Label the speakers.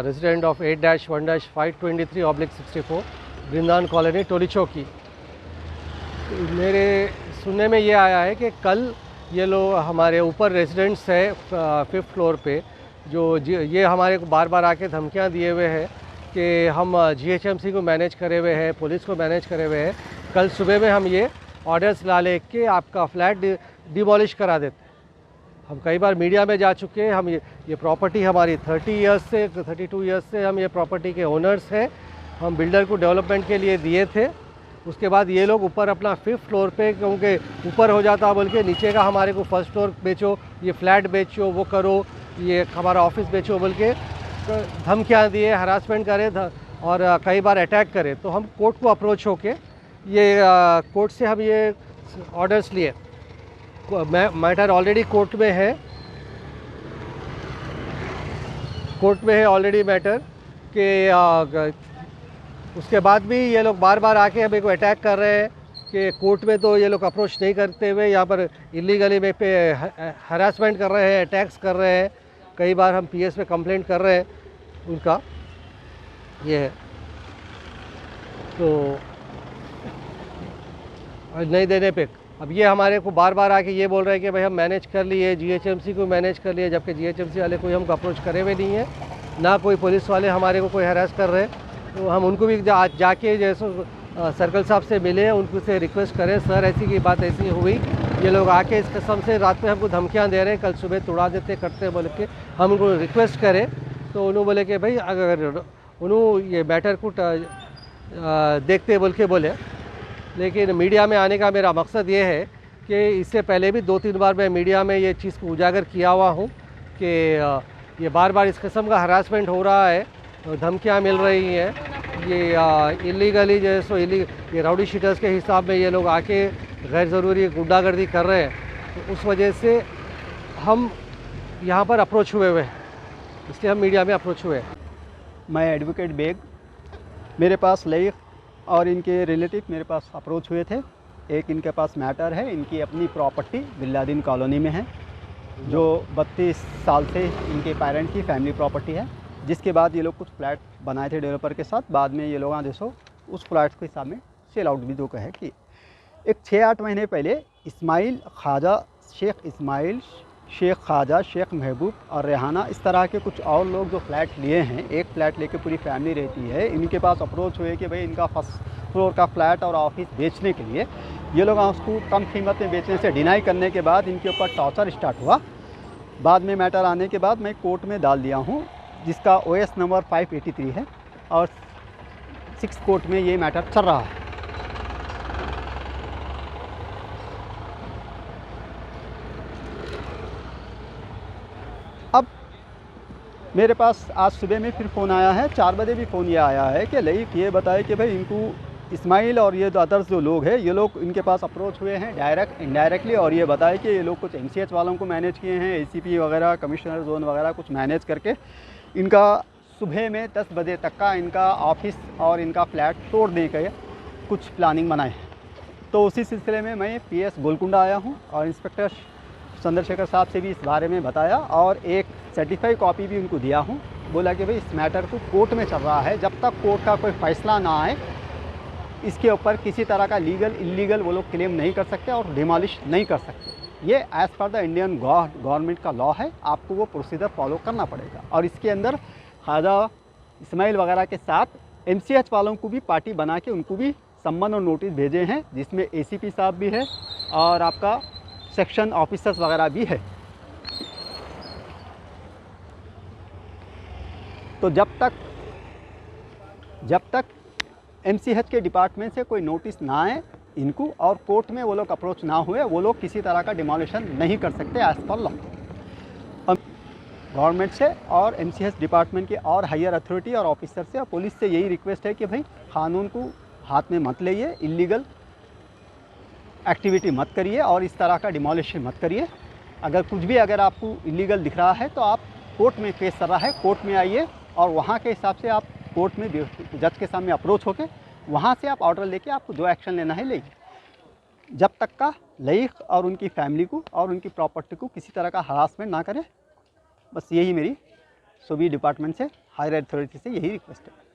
Speaker 1: resident of 8-1-523/64 Vrindavan colony टोली चौकी। मेरे सुनने में ये आया है कि कल ये लोग हमारे ऊपर रेजिडेंट्स है 5th फ्लोर पे, जो ये हमारे को बार बार आके धमकियां दिए हुए हैं कि हम GHMC को मैनेज करे हुए हैं, पुलिस को मैनेज करे हुए हैं। कल सुबह में हम ये ऑर्डर्स ला ले के आपका फ्लैट डिमोलिश करा देते हैं। हम कई बार मीडिया में जा चुके हैं। हम ये प्रॉपर्टी हमारी 32 ईयर्स से हम ये प्रॉपर्टी के ओनर्स हैं। हम बिल्डर को डेवलपमेंट के लिए दिए थे। उसके बाद ये लोग ऊपर अपना 5th फ्लोर पे, क्योंकि ऊपर हो जाता बोल के नीचे का हमारे को 1st फ्लोर बेचो, ये फ्लैट बेचो, वो करो, ये हमारा ऑफिस बेचो बोल के धमकियाँ दिए, हरासमेंट करे और कई बार अटैक करे। तो हम कोर्ट को अप्रोच होके ये कोर्ट से हम ये ऑर्डर्स लिए। मैटर ऑलरेडी कोर्ट में है ऑलरेडी मैटर कि उसके बाद भी ये लोग बार बार आके हमें को अटैक कर रहे हैं कि कोर्ट में तो ये लोग अप्रोच नहीं करते हुए यहाँ पर इलीगली में पे हरासमेंट कर रहे हैं, अटैक्स कर रहे हैं। कई बार हम PS पे कंप्लेंट कर रहे हैं उनका, ये है तो नहीं देने पे अब ये हमारे को बार बार आके ये बोल रहे हैं कि भाई हम मैनेज कर लिए, GHMC को मैनेज कर लिए, जबकि GHMC वाले कोई हमको अप्रोच करे हुए नहीं है, ना कोई पुलिस वाले हमारे को कोई हरास कर रहे हैं। तो हम उनको भी जाके जैसे सर्कल साहब से मिले, उनको से रिक्वेस्ट करें, सर ऐसी की बात ऐसी हुई, ये लोग आके इस कसम से रात में हमको धमकियाँ दे रहे हैं, कल सुबह तोड़ा देते करते बोल के हम उनको रिक्वेस्ट करें। तो उन्होंने बोले कि भाई अगर उन्होंने ये मैटर को देखते बोल के बोले। लेकिन मीडिया में आने का मेरा मकसद ये है कि इससे पहले भी 2-3 बार मैं मीडिया में ये चीज़ को उजागर किया हुआ हूँ कि ये बार बार इस किस्म का हरासमेंट हो रहा है, धमकियाँ मिल रही हैं, ये इलीगली जैसे ये राउडी शीटर्स के हिसाब में ये लोग आके गैर ज़रूरी गुंडागर्दी कर रहे हैं। तो उस वजह से हम यहाँ पर अप्रोच हुए हैं, इसलिए हम मीडिया में अप्रोच हुए।
Speaker 2: मैं एडवोकेट बेग, मेरे पास लई और इनके रिलेटिव मेरे पास अप्रोच हुए थे। एक इनके पास मैटर है, इनकी अपनी प्रॉपर्टी बिल्लादीन कॉलोनी में है, जो 32 साल से इनके पेरेंट की फैमिली प्रॉपर्टी है। जिसके बाद ये लोग कुछ फ्लैट बनाए थे डेवलपर के साथ, बाद में ये लोग आदेशो उस फ्लैट के हिसाब में सेल आउट भी दो कहे कि एक 6-8 महीने पहले शेख ख्वाजा, शेख महबूब और रेहाना, इस तरह के कुछ और लोग जो फ्लैट लिए हैं, एक फ्लैट लेके पूरी फैमिली रहती है, इनके पास अप्रोच हुए कि भाई इनका 1st फ्लोर का फ्लैट और ऑफिस बेचने के लिए। ये लोग उसको कम कीमत में बेचने से डिनाई करने के बाद इनके ऊपर टॉर्चर स्टार्ट हुआ। बाद में मैटर आने के बाद मैं कोर्ट में डाल दिया हूँ, जिसका OS नंबर 583 है और 6th कोर्ट में ये मैटर चल रहा है। अब मेरे पास आज सुबह में फिर फ़ोन आया है, 4 बजे भी फ़ोन ये आया है कि लाइक ये बताए कि भाई इनको इस्माइल और ये अदर्स जो लोग हैं, ये लोग इनके पास अप्रोच हुए हैं डायरेक्ट इनडायरेक्टली, और ये बताए कि ये लोग कुछ MCH वालों को मैनेज किए हैं, ACP वगैरह, कमिश्नर जोन वगैरह कुछ मैनेज करके इनका सुबह में 10 बजे तक का इनका ऑफिस और इनका फ्लैट तोड़ने के कुछ प्लानिंग बनाए हैं। तो उसी सिलसिले में मैं PS गोलकुंडा आया हूँ और इंस्पेक्टर चंद्रशेखर साहब से भी इस बारे में बताया और एक सर्टिफाई कॉपी भी उनको दिया हूँ। बोला कि भाई इस मैटर को कोर्ट में चल रहा है, जब तक कोर्ट का कोई फ़ैसला ना आए इसके ऊपर किसी तरह का लीगल इलीगल वो लोग क्लेम नहीं कर सकते और डिमोलिश नहीं कर सकते। ये as per the Indian government का लॉ है, आपको वो प्रोसीजर फॉलो करना पड़ेगा। और इसके अंदर ख्वाजा इस्माइल वगैरह के साथ MCH वालों को भी पार्टी बना के उनको भी सम्मन और नोटिस भेजे हैं, जिसमें ACP साहब भी है और आपका सेक्शन ऑफिसर्स वगैरह भी है। तो जब तक MCH के डिपार्टमेंट से कोई नोटिस ना आए इनको और कोर्ट में वो लोग अप्रोच ना हुए, वो लोग किसी तरह का डिमोलिशन नहीं कर सकते एज़ पर लॉ। गवर्नमेंट से और MCH डिपार्टमेंट के और हायर अथॉरिटी और ऑफिसर से और पुलिस से यही रिक्वेस्ट है कि भाई कानून को हाथ में मत लाइए, इलीगल एक्टिविटी मत करिए और इस तरह का डिमोलिशन मत करिए। अगर आपको इलीगल दिख रहा है तो आप कोर्ट में केस चल रहा है, कोर्ट में आइए और वहाँ के हिसाब से आप कोर्ट में जज के सामने अप्रोच होके वहाँ से आप ऑर्डर लेके आपको जो एक्शन लेना है लेंगे, जब तक का लईक और उनकी फैमिली को और उनकी प्रॉपर्टी को किसी तरह का हरासमेंट ना करे। बस यही मेरी सभी डिपार्टमेंट से, हायर अथॉरिटी से यही रिक्वेस्ट है।